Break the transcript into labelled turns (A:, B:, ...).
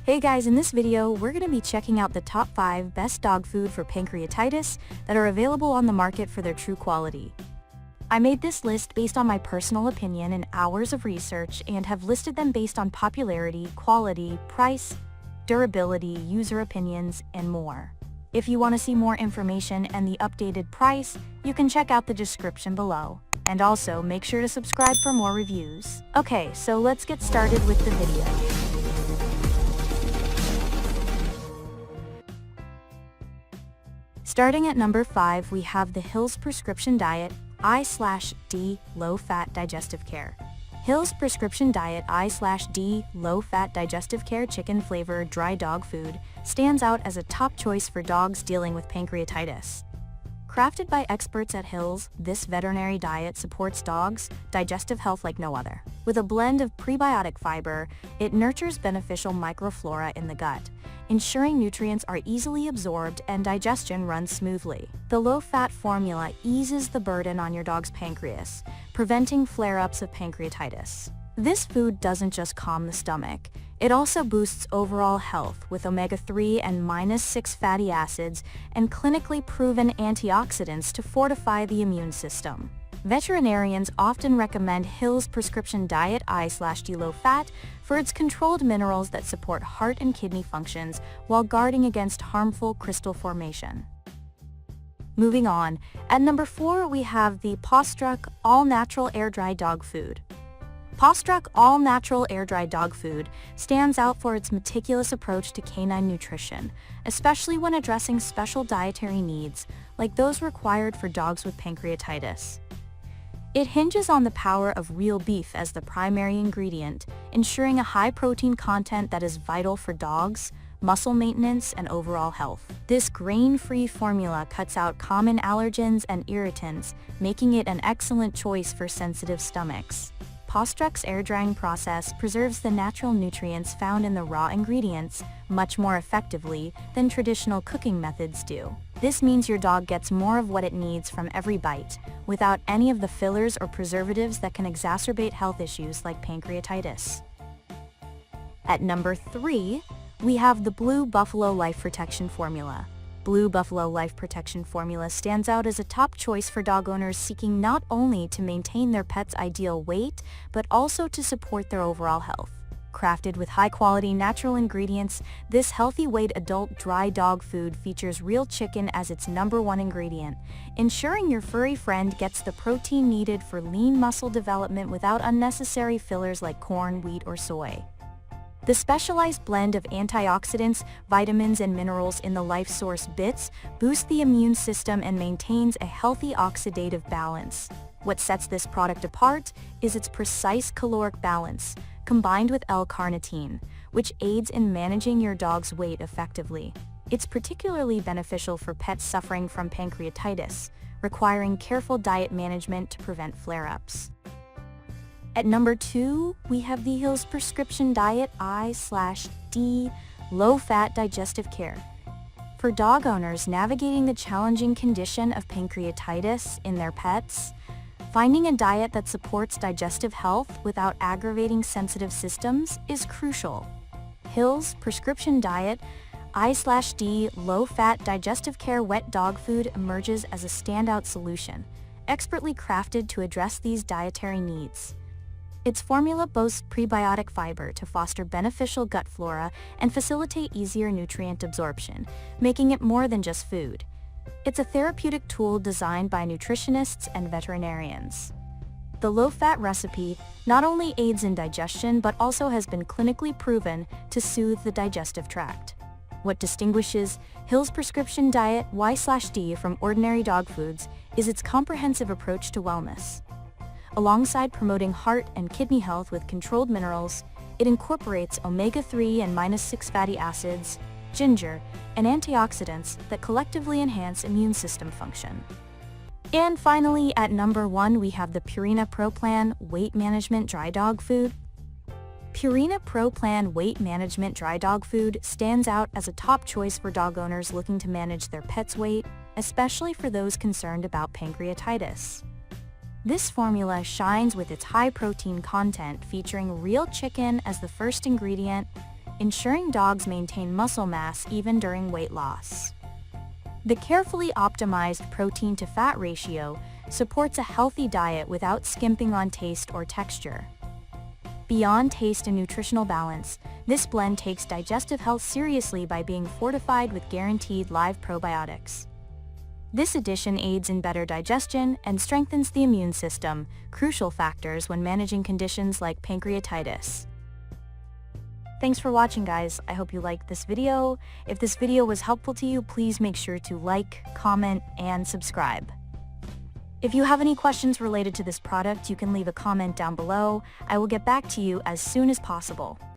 A: Hey guys, in this video, we're going to be checking out the top 5 best dog food for pancreatitis that are available on the market for their true quality. I made this list based on my personal opinion and hours of research and have listed them based on popularity, quality, price, durability, user opinions, and more. If you want to see more information and the updated price, you can check out the description below. And also, make sure to subscribe for more reviews. Okay, so let's get started with the video. Starting at number 5, we have the Hill's Prescription Diet I/D Low-Fat Digestive Care. Hill's Prescription Diet I/D Low-Fat Digestive Care Chicken Flavored Dry Dog Food stands out as a top choice for dogs dealing with pancreatitis. Crafted by experts at Hill's, this veterinary diet supports dogs' digestive health like no other. With a blend of prebiotic fiber, it nurtures beneficial microflora in the gut, ensuring nutrients are easily absorbed and digestion runs smoothly. The low-fat formula eases the burden on your dog's pancreas, preventing flare-ups of pancreatitis. This food doesn't just calm the stomach, it also boosts overall health with omega-3 and -6 fatty acids and clinically proven antioxidants to fortify the immune system. Veterinarians often recommend Hill's Prescription Diet I/D Low-Fat for its controlled minerals that support heart and kidney functions while guarding against harmful crystal formation. Moving on, at number 4 we have the Pawstruck All-Natural Air-Dry Dog Food. Pawstruck All-Natural Air-Dry Dog Food stands out for its meticulous approach to canine nutrition, especially when addressing special dietary needs like those required for dogs with pancreatitis. It hinges on the power of real beef as the primary ingredient, ensuring a high protein content that is vital for dogs, muscle maintenance, and overall health. This grain-free formula cuts out common allergens and irritants, making it an excellent choice for sensitive stomachs. Pawstruck's air-drying process preserves the natural nutrients found in the raw ingredients much more effectively than traditional cooking methods do. This means your dog gets more of what it needs from every bite, without any of the fillers or preservatives that can exacerbate health issues like pancreatitis. At number 3, we have the Blue Buffalo Life Protection Formula. Blue Buffalo Life Protection Formula stands out as a top choice for dog owners seeking not only to maintain their pet's ideal weight, but also to support their overall health. Crafted with high-quality natural ingredients, this healthy-weight adult dry dog food features real chicken as its #1 ingredient, ensuring your furry friend gets the protein needed for lean muscle development without unnecessary fillers like corn, wheat, or soy. The specialized blend of antioxidants, vitamins, and minerals in the Life Source bits boosts the immune system and maintains a healthy oxidative balance. What sets this product apart is its precise caloric balance, combined with L-carnitine, which aids in managing your dog's weight effectively. It's particularly beneficial for pets suffering from pancreatitis, requiring careful diet management to prevent flare-ups. At number 2, we have the Hill's Prescription Diet I/D Low-Fat Digestive Care. For dog owners navigating the challenging condition of pancreatitis in their pets, finding a diet that supports digestive health without aggravating sensitive systems is crucial. Hill's Prescription Diet I/D Low-Fat Digestive Care Wet Dog Food emerges as a standout solution, expertly crafted to address these dietary needs. Its formula boasts prebiotic fiber to foster beneficial gut flora and facilitate easier nutrient absorption, making it more than just food. It's a therapeutic tool designed by nutritionists and veterinarians. The low-fat recipe not only aids in digestion but also has been clinically proven to soothe the digestive tract. What distinguishes Hill's Prescription Diet Y/D from ordinary dog foods is its comprehensive approach to wellness. Alongside promoting heart and kidney health with controlled minerals, it incorporates omega-3 and -6 fatty acids, ginger, and antioxidants that collectively enhance immune system function. And finally, at number 1, we have the Purina Pro Plan Weight Management Dry Dog Food. Purina Pro Plan Weight Management Dry Dog Food stands out as a top choice for dog owners looking to manage their pet's weight, especially for those concerned about pancreatitis. This formula shines with its high protein content featuring real chicken as the first ingredient, ensuring dogs maintain muscle mass even during weight loss. The carefully optimized protein-to-fat ratio supports a healthy diet without skimping on taste or texture. Beyond taste and nutritional balance, this blend takes digestive health seriously by being fortified with guaranteed live probiotics. This addition aids in better digestion and strengthens the immune system, crucial factors when managing conditions like pancreatitis. Thanks for watching, guys. I hope you liked this video. If this video was helpful to you, please make sure to like, comment, and subscribe. If you have any questions related to this product, you can leave a comment down below. I will get back to you as soon as possible.